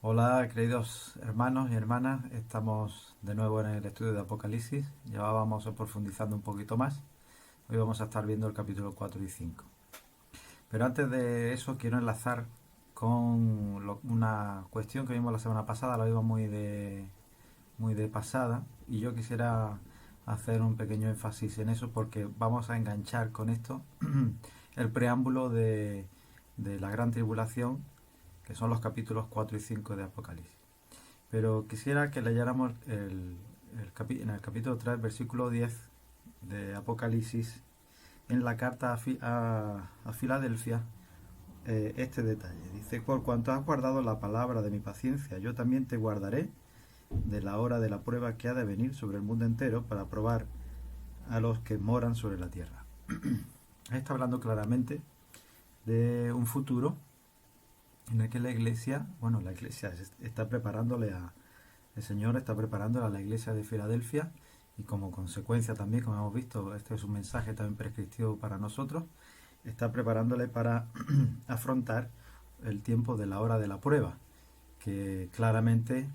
Hola, queridos hermanos y hermanas, estamos de nuevo en el estudio de Apocalipsis. Ya vamos profundizando un poquito más. Hoy vamos a estar viendo el capítulo 4 y 5. Pero antes de eso quiero enlazar con una cuestión que vimos la semana pasada, la vimos muy de pasada, y yo quisiera hacer un pequeño énfasis en eso porque vamos a enganchar con esto el preámbulo de la gran tribulación, que son los capítulos 4 y 5 de Apocalipsis. Pero quisiera que leyéramos en el capítulo 3, versículo 10 de Apocalipsis, en la carta a Filadelfia, este detalle. Dice: por cuanto has guardado la palabra de mi paciencia, yo también te guardaré de la hora de la prueba que ha de venir sobre el mundo entero para probar a los que moran sobre la tierra. Está hablando claramente de un futuro en el que la iglesia está preparándole el Señor está preparándole a la iglesia de Filadelfia, y como consecuencia también, como hemos visto, este es un mensaje también prescriptivo para nosotros, está preparándole para afrontar el tiempo de la hora de la prueba, que claramente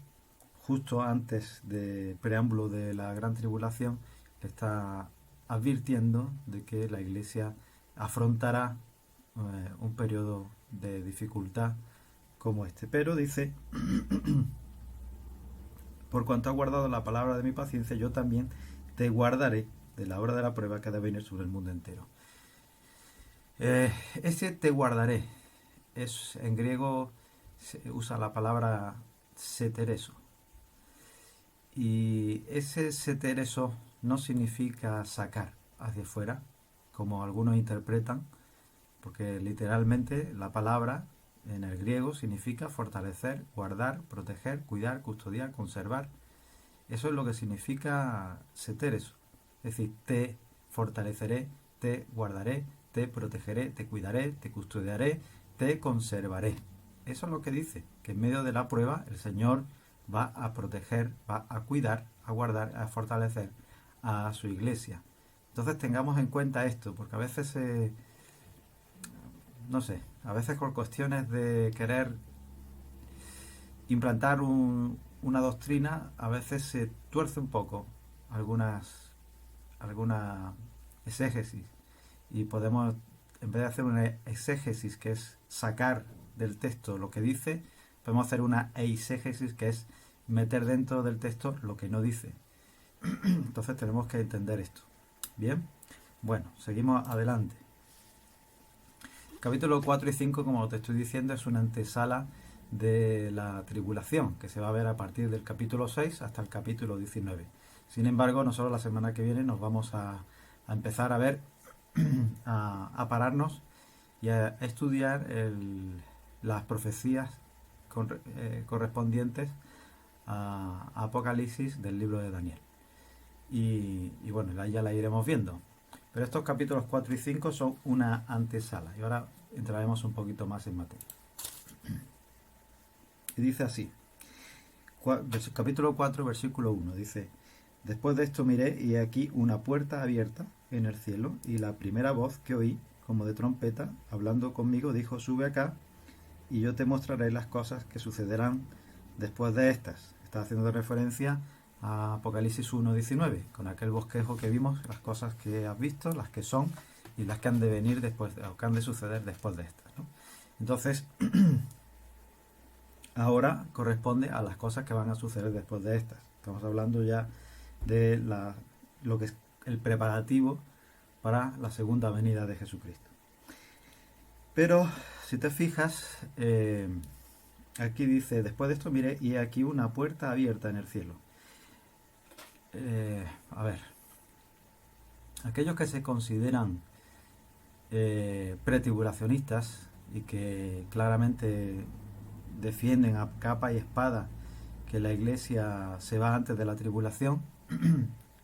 justo antes del preámbulo de la gran tribulación le está advirtiendo de que la iglesia afrontará un periodo de dificultad como este. Pero dice: por cuanto has guardado la palabra de mi paciencia, yo también te guardaré de la hora de la prueba que ha de venir sobre el mundo entero. Ese te guardaré en griego se usa la palabra setereso. Y ese setereso no significa sacar hacia afuera, como algunos interpretan, porque literalmente la palabra en el griego significa fortalecer, guardar, proteger, cuidar, custodiar, conservar. Eso es lo que significa setereso. Es decir, te fortaleceré, te guardaré, te protegeré, te cuidaré, te custodiaré, te conservaré. Eso es lo que dice, que en medio de la prueba el Señor va a proteger, va a cuidar, a guardar, a fortalecer a su iglesia. Entonces tengamos en cuenta esto, porque a veces, no sé, a veces por cuestiones de querer implantar una doctrina, a veces se tuerce un poco alguna exégesis, y podemos, en vez de hacer una exégesis, que es sacar del texto lo que dice, podemos hacer una eisegesis, que es meter dentro del texto lo que no dice. Entonces tenemos que entender esto. Bien, bueno, seguimos adelante. Capítulo 4 y 5, como te estoy diciendo, es una antesala de la tribulación, que se va a ver a partir del capítulo 6 hasta el capítulo 19. Sin embargo, nosotros la semana que viene nos vamos a empezar a ver, a pararnos y a estudiar las profecías correspondientes a Apocalipsis del libro de Daniel. Y bueno, ya la iremos viendo. Pero estos capítulos 4 y 5 son una antesala. Y ahora entraremos un poquito más en materia. Y dice así, capítulo 4, versículo 1, dice: después de esto miré, y aquí una puerta abierta en el cielo, y la primera voz que oí, como de trompeta, hablando conmigo, dijo: sube acá, y yo te mostraré las cosas que sucederán después de estas. Está haciendo referencia a Apocalipsis 1:19, con aquel bosquejo que vimos, las cosas que has visto, las que son y las que han de venir después, o que han de suceder después de estas, ¿no? Entonces, ahora corresponde a las cosas que van a suceder después de estas. Estamos hablando ya de lo que es el preparativo para la segunda venida de Jesucristo. Pero si te fijas, aquí dice: después de esto miré, y aquí una puerta abierta en el cielo. A ver, aquellos que se consideran pretribulacionistas y que claramente defienden a capa y espada que la iglesia se va antes de la tribulación,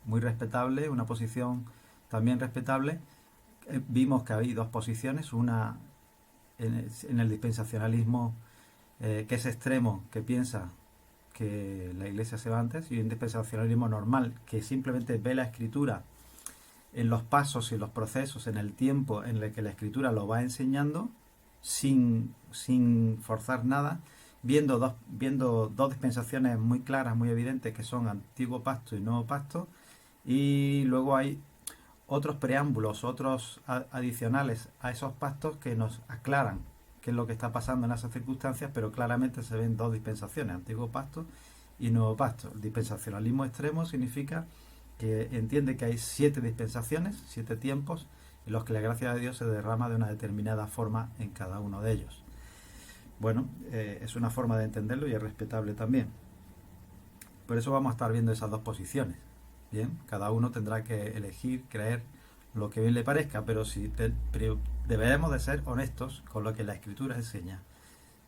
muy respetable, una posición también respetable. Vimos que hay dos posiciones, una en el dispensacionalismo, que es extremo, que piensa que la iglesia se va antes, y un dispensacionalismo normal, que simplemente ve la escritura en los pasos y los procesos, en el tiempo en el que la escritura lo va enseñando, sin forzar nada. viendo dos dispensaciones muy claras, muy evidentes, que son Antiguo Pacto y Nuevo Pacto, y luego hay otros preámbulos, otros adicionales a esos pactos que nos aclaran qué es lo que está pasando en esas circunstancias, pero claramente se ven dos dispensaciones, Antiguo Pacto y Nuevo Pacto. El dispensacionalismo extremo significa que entiende que hay 7 dispensaciones, 7 tiempos, en los que la gracia de Dios se derrama de una determinada forma en cada uno de ellos. Bueno, es una forma de entenderlo y es respetable también. Por eso vamos a estar viendo esas dos posiciones. Bien, cada uno tendrá que elegir, creer lo que bien le parezca, pero pero deberemos de ser honestos con lo que la Escritura enseña.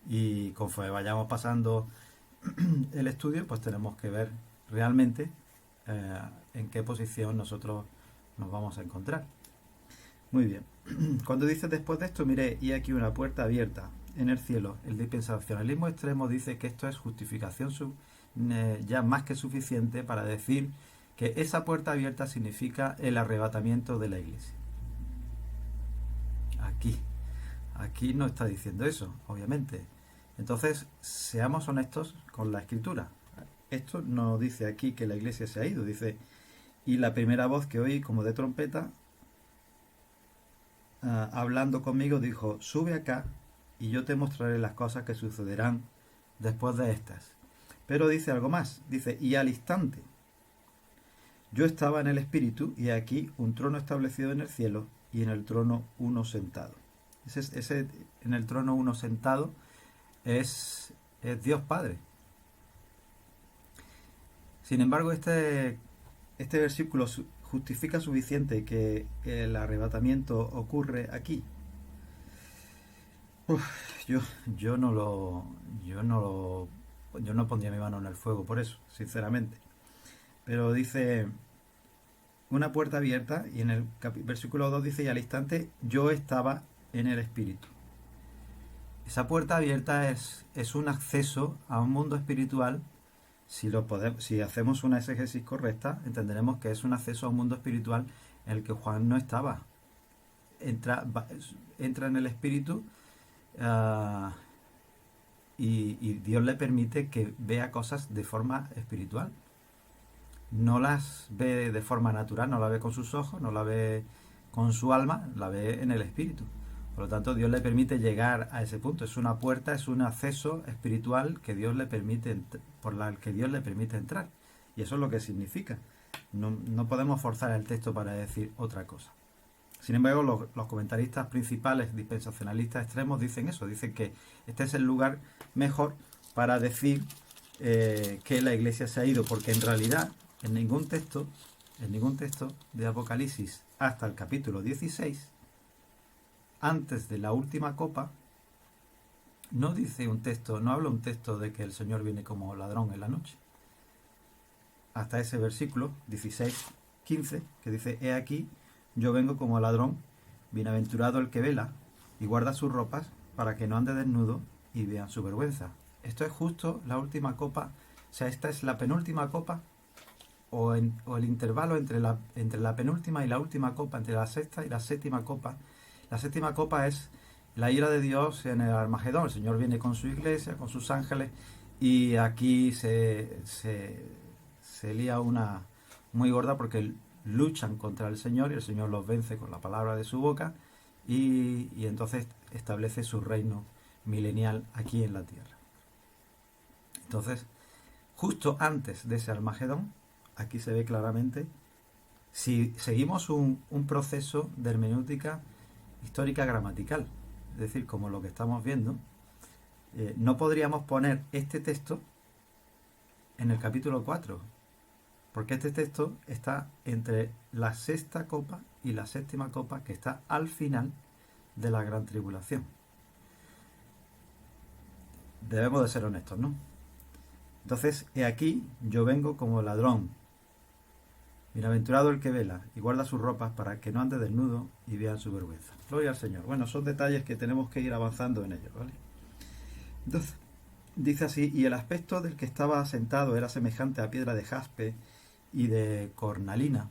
Y conforme vayamos pasando el estudio, pues tenemos que ver realmente en qué posición nosotros nos vamos a encontrar. Muy bien. Cuando dice después de esto, mire, y aquí una puerta abierta en el cielo, el dispensacionalismo extremo dice que esto es justificación ya más que suficiente para decir que esa puerta abierta significa el arrebatamiento de la iglesia. Aquí no está diciendo eso, obviamente. Entonces, seamos honestos con la escritura. Esto no dice aquí que la iglesia se ha ido, dice, y la primera voz que oí como de trompeta, hablando conmigo, dijo, sube acá y yo te mostraré las cosas que sucederán después de estas. Pero dice algo más, dice, y al instante yo estaba en el espíritu y aquí un trono establecido en el cielo y en el trono uno sentado. Ese en el trono uno sentado es Dios Padre. Sin embargo, este versículo justifica suficiente que el arrebatamiento ocurre aquí. Yo no pondría mi mano en el fuego por eso, sinceramente. Pero dice una puerta abierta y en el versículo 2 dice, y al instante yo estaba en el espíritu. Esa puerta abierta es un acceso a un mundo espiritual. Si hacemos una exégesis correcta, entenderemos que es un acceso a un mundo espiritual en el que Juan no estaba. Entra en el espíritu y Dios le permite que vea cosas de forma espiritual. No las ve de forma natural, no la ve con sus ojos, no la ve con su alma, la ve en el espíritu. Por lo tanto, Dios le permite llegar a ese punto. Es una puerta, es un acceso espiritual que Dios le permite por la que Dios le permite entrar. Y eso es lo que significa. No podemos forzar el texto para decir otra cosa. Sin embargo, los comentaristas principales dispensacionalistas extremos dicen eso, dicen que este es el lugar mejor para decir que la iglesia se ha ido, porque en realidad en ningún texto de Apocalipsis hasta el capítulo 16, antes de la última copa, no dice un texto, no habla un texto de que el Señor viene como ladrón en la noche. Hasta ese versículo 16-15, que dice, he aquí, yo vengo como ladrón, bienaventurado el que vela y guarda sus ropas para que no ande desnudo y vean su vergüenza. Esto es justo la última copa, o sea, esta es la penúltima copa o el intervalo entre la penúltima y la última copa, entre la sexta y la séptima copa. La séptima copa es la ira de Dios en el Armagedón. El Señor viene con su iglesia, con sus ángeles, y aquí se lía una muy gorda porque luchan contra el Señor y el Señor los vence con la palabra de su boca y entonces establece su reino milenial aquí en la tierra. Entonces, justo antes de ese Armagedón, aquí se ve claramente, si seguimos un proceso de hermenéutica histórica gramatical, es decir, como lo que estamos viendo, no podríamos poner este texto en el capítulo 4, porque este texto está entre la sexta copa y la séptima copa, que está al final de la gran tribulación. Debemos de ser honestos, ¿no? Entonces, he aquí, yo vengo como ladrón. Bienaventurado el que vela y guarda sus ropas para que no ande desnudo y vean su vergüenza. Gloria al Señor. Bueno, son detalles que tenemos que ir avanzando en ellos, ¿vale? Entonces, dice así, y el aspecto del que estaba sentado era semejante a piedra de jaspe y de cornalina.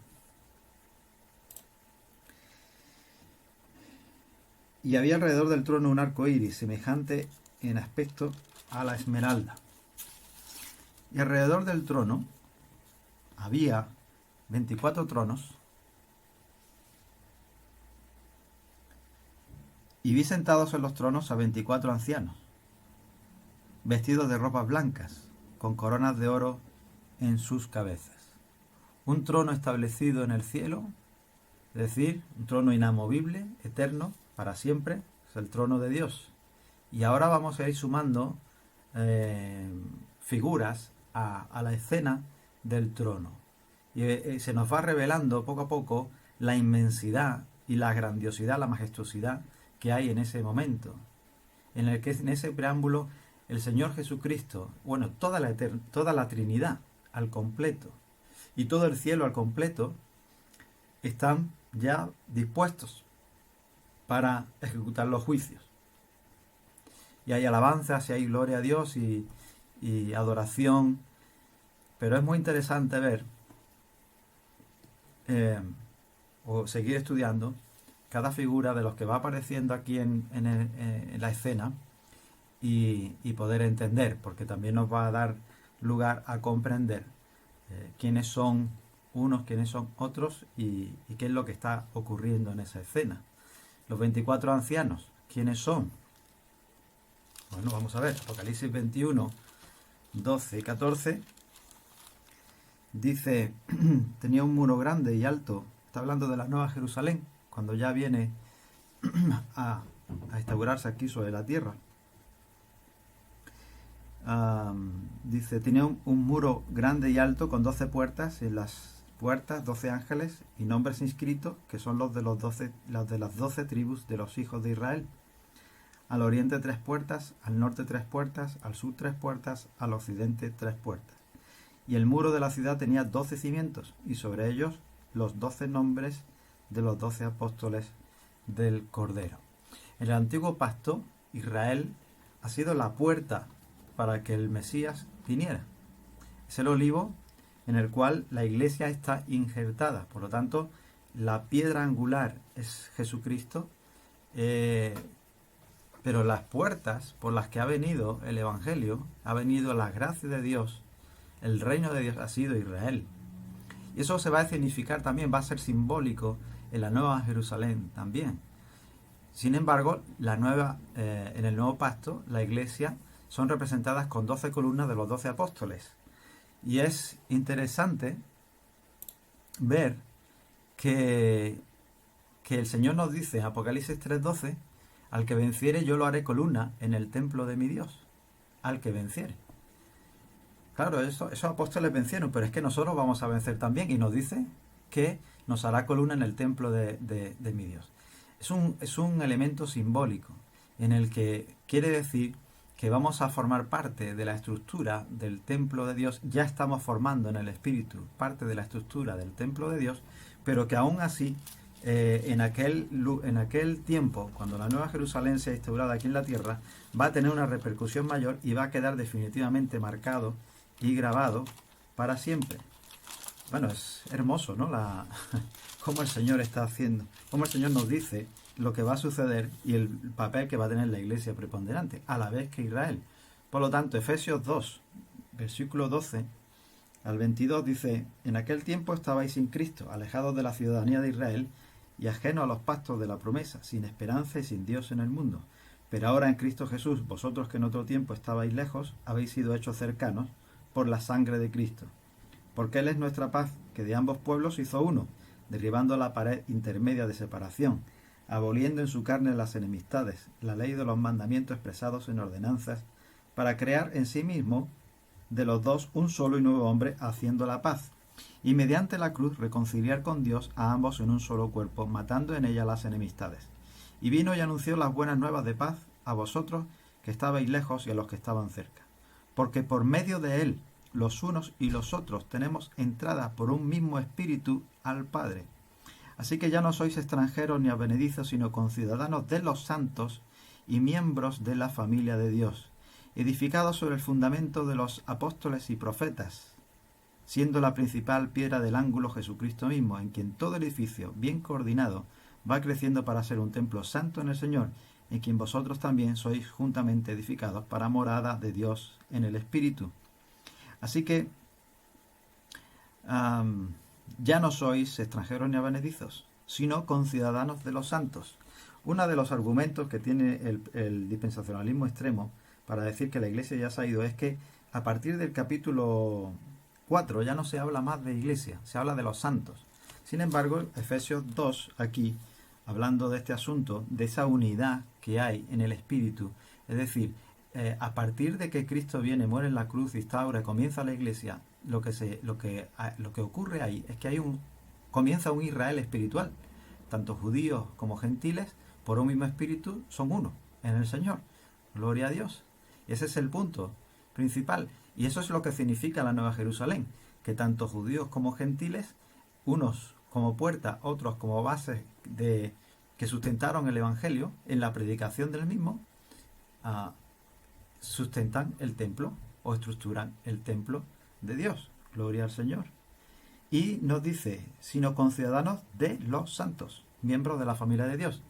Y había alrededor del trono un arco iris, semejante en aspecto a la esmeralda. Y alrededor del trono había 24 tronos, y vi sentados en los tronos a 24 ancianos, vestidos de ropas blancas, con coronas de oro en sus cabezas. Un trono establecido en el cielo, es decir, un trono inamovible, eterno, para siempre, es el trono de Dios. Y ahora vamos a ir sumando figuras a la escena del trono. Y se nos va revelando poco a poco la inmensidad y la grandiosidad, la majestuosidad que hay en ese momento, en el que en ese preámbulo el Señor Jesucristo, bueno, toda la Trinidad al completo y todo el cielo al completo están ya dispuestos para ejecutar los juicios. Y hay alabanzas y hay gloria a Dios y adoración, pero es muy interesante ver o seguir estudiando cada figura de los que va apareciendo aquí en la escena y poder entender, porque también nos va a dar lugar a comprender quiénes son unos, quiénes son otros y qué es lo que está ocurriendo en esa escena. Los 24 ancianos, ¿quiénes son? Bueno, vamos a ver, Apocalipsis 21, 12 y 14, dice, tenía un muro grande y alto, está hablando de la Nueva Jerusalén, cuando ya viene a instaurarse aquí sobre la tierra. Dice, tenía un muro grande y alto con 12 puertas, y en las puertas 12 ángeles y nombres inscritos, que son los de las 12 tribus de los hijos de Israel. Al oriente 3 puertas, al norte 3 puertas, al sur 3 puertas, al occidente 3 puertas. Y el muro de la ciudad tenía 12 cimientos, y sobre ellos los 12 nombres de los 12 apóstoles del Cordero. En el antiguo pacto, Israel ha sido la puerta para que el Mesías viniera. Es el olivo en el cual la iglesia está injertada. Por lo tanto, la piedra angular es Jesucristo, pero las puertas por las que ha venido el Evangelio, ha venido la gracia de Dios, el reino de Dios ha sido Israel. Y eso se va a significar también, va a ser simbólico en la Nueva Jerusalén también. Sin embargo, en el Nuevo Pacto, la iglesia son representadas con 12 columnas de los 12 apóstoles. Y es interesante ver que el Señor nos dice en Apocalipsis 3:12, al que venciere yo lo haré columna en el templo de mi Dios. Al que venciere. Claro, esos apóstoles vencieron, pero es que nosotros vamos a vencer también. Y nos dice que nos hará columna en el templo de mi Dios. Es un elemento simbólico en el que quiere decir que vamos a formar parte de la estructura del templo de Dios. Ya estamos formando en el Espíritu parte de la estructura del templo de Dios, pero que aún así en aquel tiempo, cuando la Nueva Jerusalén sea instaurada aquí en la tierra, va a tener una repercusión mayor y va a quedar definitivamente marcado y grabado para siempre. Bueno, es hermoso, ¿no? Cómo el Señor está haciendo, cómo el Señor nos dice lo que va a suceder y el papel que va a tener la iglesia preponderante, a la vez que Israel. Por lo tanto, Efesios 2, versículo 12 al 22 dice, en aquel tiempo estabais sin Cristo, alejados de la ciudadanía de Israel y ajenos a los pactos de la promesa, sin esperanza y sin Dios en el mundo. Pero ahora en Cristo Jesús, vosotros que en otro tiempo estabais lejos, habéis sido hechos cercanos por la sangre de Cristo. Porque Él es nuestra paz, que de ambos pueblos hizo uno, derribando la pared intermedia de separación, aboliendo en su carne las enemistades, la ley de los mandamientos expresados en ordenanzas, para crear en sí mismo de los dos un solo y nuevo hombre, haciendo la paz, y mediante la cruz reconciliar con Dios a ambos en un solo cuerpo, matando en ella las enemistades. Y vino y anunció las buenas nuevas de paz a vosotros que estabais lejos y a los que estaban cerca. Porque por medio de Él, los unos y los otros, tenemos entrada por un mismo espíritu al Padre. Así que ya no sois extranjeros ni advenedizos, sino conciudadanos de los santos y miembros de la familia de Dios, edificados sobre el fundamento de los apóstoles y profetas, siendo la principal piedra del ángulo Jesucristo mismo, en quien todo edificio, bien coordinado, va creciendo para ser un templo santo en el Señor, en quien vosotros también sois juntamente edificados para morada de Dios en el Espíritu. Así que ya no sois extranjeros ni advenedizos, sino conciudadanos de los santos. Uno de los argumentos que tiene el dispensacionalismo extremo para decir que la Iglesia ya se ha ido es que a partir del capítulo 4 ya no se habla más de Iglesia, se habla de los santos. Sin embargo, Efesios 2, aquí, hablando de este asunto, de esa unidad que hay en el Espíritu, es decir, a partir de que Cristo viene, muere en la cruz, instaura, comienza la Iglesia, lo que ocurre ahí es que comienza un Israel espiritual. Tanto judíos como gentiles, por un mismo espíritu, son uno en el Señor. Gloria a Dios. Y ese es el punto principal. Y eso es lo que significa la Nueva Jerusalén, que tanto judíos como gentiles, unos como puerta, otros como bases que sustentaron el Evangelio en la predicación del mismo, sustentan el templo o estructuran el templo de Dios. Gloria al Señor. Y nos dice, sino conciudadanos de los santos, miembros de la familia de Dios.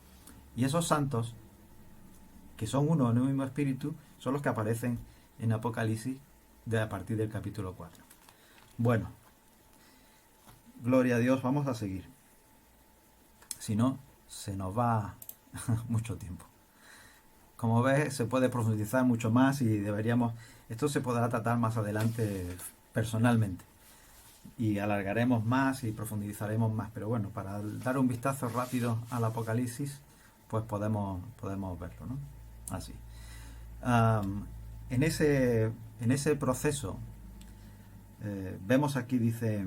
Y esos santos, que son uno en un mismo espíritu, son los que aparecen en Apocalipsis a partir del capítulo 4. Bueno, gloria a Dios, vamos a seguir. Si no, se nos va mucho tiempo. Como ves, se puede profundizar mucho más y esto se podrá tratar más adelante personalmente. Y alargaremos más y profundizaremos más. Pero bueno, para dar un vistazo rápido al Apocalipsis, pues podemos verlo, ¿no? Así. En ese proceso, vemos aquí, dice,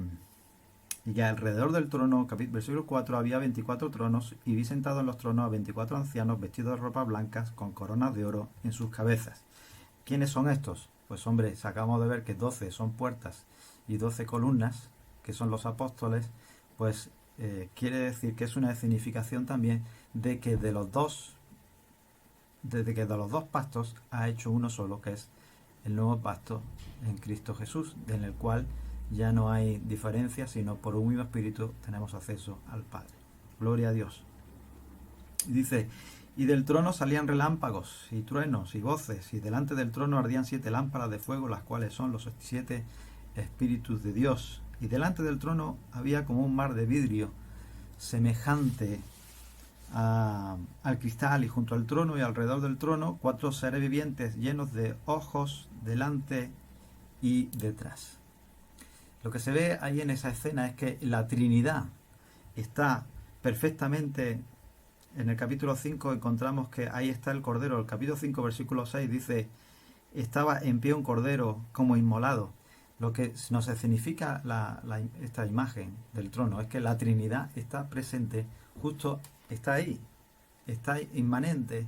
y que alrededor del trono, versículo 4, había 24 tronos, y vi sentados en los tronos a 24 ancianos vestidos de ropas blancas, con coronas de oro en sus cabezas. ¿Quiénes son estos? Pues hombre, acabamos de ver que 12 son puertas y 12 columnas, que son los apóstoles, pues quiere decir que es una significación también de que de los dos pactos ha hecho uno solo, que es el nuevo pacto en Cristo Jesús, en el cual ya no hay diferencia, sino por un mismo espíritu tenemos acceso al Padre. Gloria a Dios. Y dice, y del trono salían relámpagos y truenos y voces, y delante del trono ardían 7 lámparas de fuego, las cuales son los 7 espíritus de Dios. Y delante del trono había como un mar de vidrio, semejante al cristal, y junto al trono y alrededor del trono 4 seres vivientes llenos de ojos delante y detrás. Lo que se ve ahí en esa escena es que la Trinidad está perfectamente. En el capítulo 5 encontramos que ahí está el Cordero. El capítulo 5, versículo 6 dice, estaba en pie un Cordero como inmolado. Lo que nos significa esta imagen del trono es que la Trinidad está presente, está ahí, está inmanente,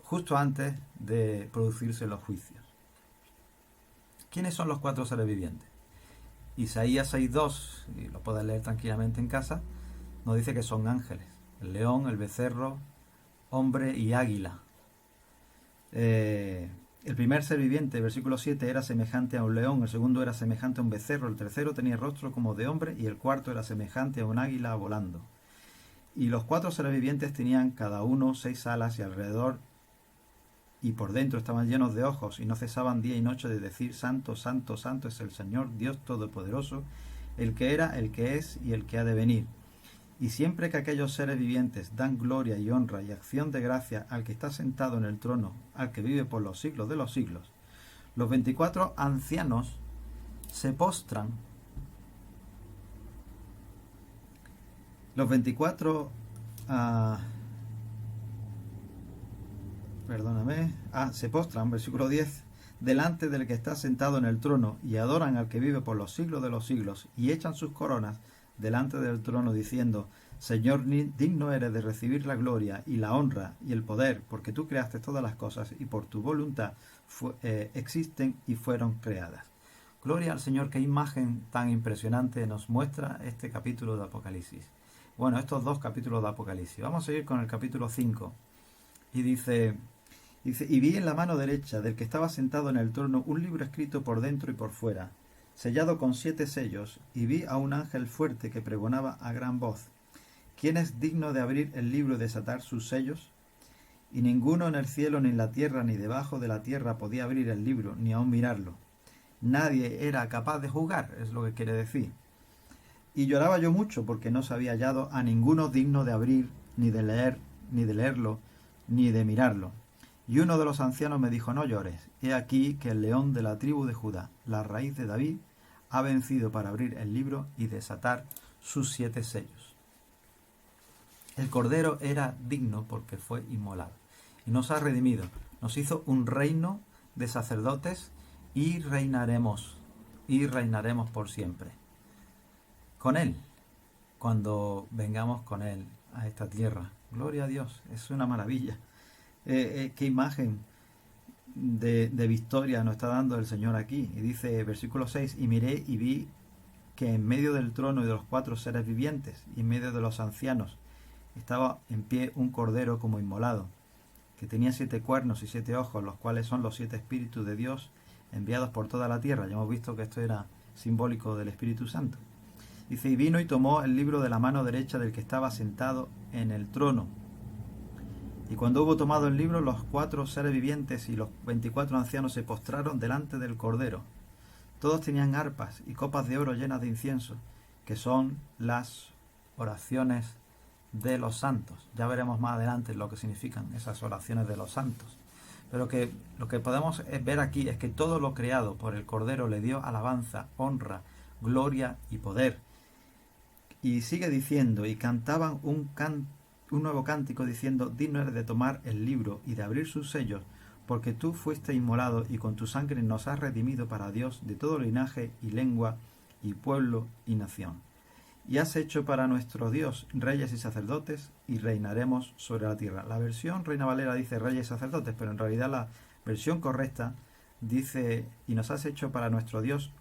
justo antes de producirse los juicios. ¿Quiénes son los 4 seres vivientes? Isaías 6.2, y lo puedes leer tranquilamente en casa, nos dice que son ángeles. El león, el becerro, hombre y águila. El primer ser viviente, versículo 7, era semejante a un león, el segundo era semejante a un becerro, el tercero tenía rostro como de hombre y el cuarto era semejante a un águila volando. Y los 4 seres vivientes tenían cada uno 6 alas y alrededor y por dentro estaban llenos de ojos y no cesaban día y noche de decir, Santo, Santo, Santo es el Señor, Dios Todopoderoso, el que era, el que es y el que ha de venir. Y siempre que aquellos seres vivientes dan gloria y honra y acción de gracia al que está sentado en el trono, al que vive por los siglos de los siglos, los 24 ancianos se postran. Los 24 se postran, versículo 10, delante del que está sentado en el trono y adoran al que vive por los siglos de los siglos y echan sus coronas delante del trono diciendo, Señor, digno eres de recibir la gloria y la honra y el poder, porque tú creaste todas las cosas y por tu voluntad existen y fueron creadas. Gloria al Señor, qué imagen tan impresionante nos muestra este capítulo de Apocalipsis. Bueno, estos 2 capítulos de Apocalipsis. Vamos a seguir con el capítulo 5. Y dice, y vi en la mano derecha del que estaba sentado en el trono un libro escrito por dentro y por fuera, sellado con 7 sellos, y vi a un ángel fuerte que pregonaba a gran voz, ¿quién es digno de abrir el libro y desatar sus sellos? y ninguno en el cielo, ni en la tierra, ni debajo de la tierra podía abrir el libro, ni aun mirarlo. Nadie era capaz de juzgar, es lo que quiere decir. Y lloraba yo mucho porque no se había hallado a ninguno digno de abrir, ni de leer, ni de leerlo, ni de mirarlo. Y uno de los ancianos me dijo: no llores, he aquí que el león de la tribu de Judá, la raíz de David, ha vencido para abrir el libro y desatar sus 7 sellos. El Cordero era digno porque fue inmolado y nos ha redimido, nos hizo un reino de sacerdotes y reinaremos por siempre con Él, cuando vengamos con Él a esta tierra. Gloria a Dios, es una maravilla. Qué imagen de victoria nos está dando el Señor aquí. Y dice, versículo 6, y miré y vi que en medio del trono y de los 4 seres vivientes y en medio de los ancianos estaba en pie un cordero como inmolado, que tenía 7 cuernos y 7 ojos, los cuales son los 7 espíritus de Dios enviados por toda la tierra. Ya hemos visto que esto era simbólico del Espíritu Santo. Dice, y vino y tomó el libro de la mano derecha del que estaba sentado en el trono. Y cuando hubo tomado el libro, los 4 seres vivientes y los 24 ancianos se postraron delante del Cordero. Todos tenían arpas y copas de oro llenas de incienso, que son las oraciones de los santos. Ya veremos más adelante lo que significan esas oraciones de los santos. Pero que lo que podemos ver aquí es que todo lo creado por el Cordero le dio alabanza, honra, gloria y poder. Y sigue diciendo, y cantaban un nuevo cántico diciendo, digno eres de tomar el libro y de abrir sus sellos, porque tú fuiste inmolado y con tu sangre nos has redimido para Dios de todo linaje y lengua y pueblo y nación. Y has hecho para nuestro Dios reyes y sacerdotes y reinaremos sobre la tierra. La versión Reina Valera dice reyes y sacerdotes, pero en realidad la versión correcta dice, y nos has hecho para nuestro Dios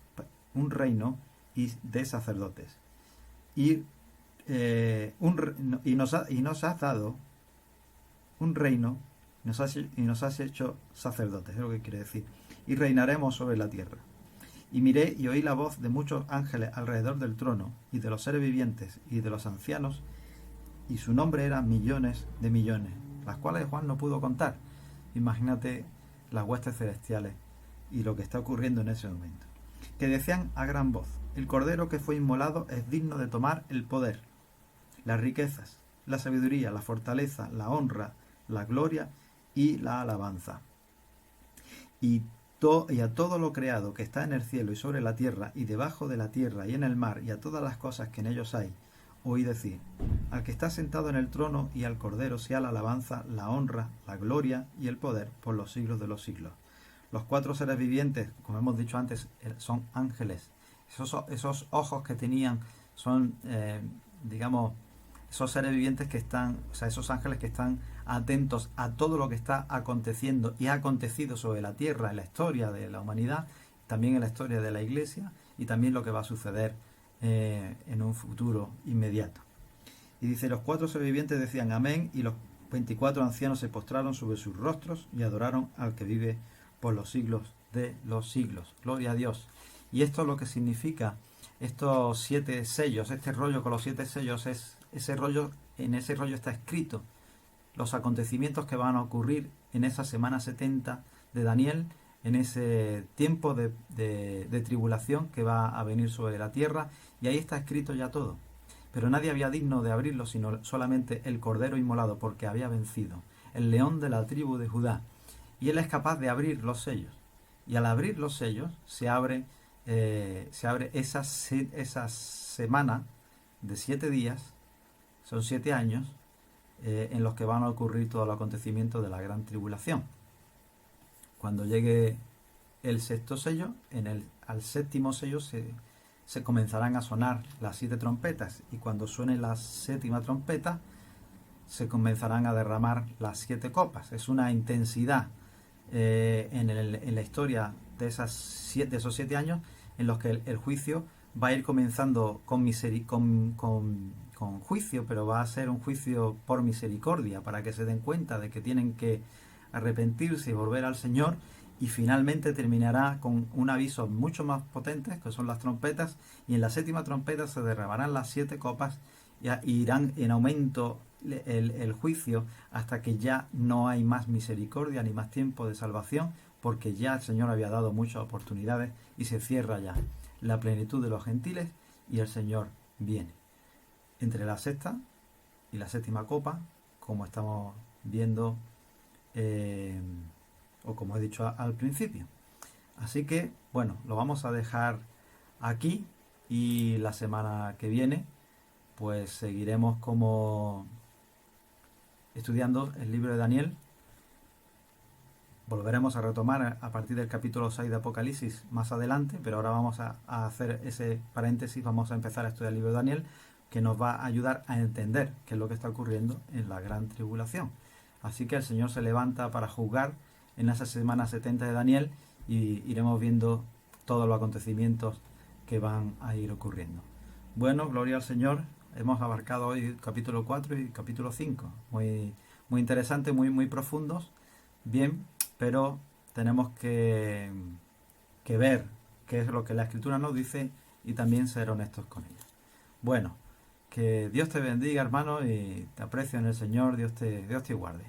un reino y de sacerdotes. Y nos has dado un reino y nos has hecho sacerdotes, es lo que quiere decir, y reinaremos sobre la tierra. Y miré y oí la voz de muchos ángeles alrededor del trono, y de los seres vivientes y de los ancianos, y su nombre era millones de millones, las cuales Juan no pudo contar. Imagínate las huestes celestiales y lo que está ocurriendo en ese momento, que decían a gran voz, el Cordero que fue inmolado es digno de tomar el poder, las riquezas, la sabiduría, la fortaleza, la honra, la gloria y la alabanza. Y a todo lo creado que está en el cielo y sobre la tierra y debajo de la tierra y en el mar y a todas las cosas que en ellos hay, oí decir, al que está sentado en el trono y al Cordero sea la alabanza, la honra, la gloria y el poder por los siglos de los siglos. Los 4 seres vivientes, como hemos dicho antes, son ángeles. Esos ojos que tenían son, esos seres vivientes que están, o sea, esos ángeles que están atentos a todo lo que está aconteciendo y ha acontecido sobre la tierra, en la historia de la humanidad, también en la historia de la Iglesia y también lo que va a suceder en un futuro inmediato. Y dice, los 4 seres vivientes decían amén, y los 24 ancianos se postraron sobre sus rostros y adoraron al que vive por los siglos de los siglos. Gloria a Dios. Y esto es lo que significa estos 7 sellos, este rollo con los 7 sellos, es ese rollo, en ese rollo está escrito los acontecimientos que van a ocurrir en esa semana 70 de Daniel, en ese tiempo de tribulación que va a venir sobre la tierra, y ahí está escrito ya todo. Pero nadie había digno de abrirlo, sino solamente el Cordero inmolado, porque había vencido, el león de la tribu de Judá, y él es capaz de abrir los sellos. Y al abrir los sellos se abre esa semana de 7 días, son 7 años, en los que van a ocurrir todos los acontecimientos de la gran tribulación. Cuando llegue el 6º sello, al 7º sello se comenzarán a sonar las 7 trompetas, y cuando suene la 7ª trompeta se comenzarán a derramar las 7 copas. Es una intensidad en la historia de esos 7 años en los que el juicio va a ir comenzando con juicio, pero va a ser un juicio por misericordia, para que se den cuenta de que tienen que arrepentirse y volver al Señor, y finalmente terminará con un aviso mucho más potente, que son las trompetas, y en la 7ª trompeta se derramarán las 7 copas y irán en aumento el juicio hasta que ya no hay más misericordia ni más tiempo de salvación, porque ya el Señor había dado muchas oportunidades y se cierra ya la plenitud de los gentiles y el Señor viene. Entre la sexta y la séptima copa, como estamos viendo, o como he dicho al principio. Así que, bueno, lo vamos a dejar aquí y la semana que viene pues seguiremos como estudiando el libro de Daniel. Volveremos a retomar a partir del capítulo 6 de Apocalipsis más adelante, pero ahora vamos a hacer ese paréntesis, vamos a empezar a estudiar el libro de Daniel, que nos va a ayudar a entender qué es lo que está ocurriendo en la gran tribulación. Así que el Señor se levanta para juzgar en esa semana 70 de Daniel y iremos viendo todos los acontecimientos que van a ir ocurriendo. Bueno, gloria al Señor. Hemos abarcado hoy capítulo 4 y capítulo 5. Muy interesante, muy profundos. Bien, pero tenemos que ver qué es lo que la Escritura nos dice y también ser honestos con ella. Bueno, que Dios te bendiga, hermano, y te aprecio en el Señor. Dios te guarde.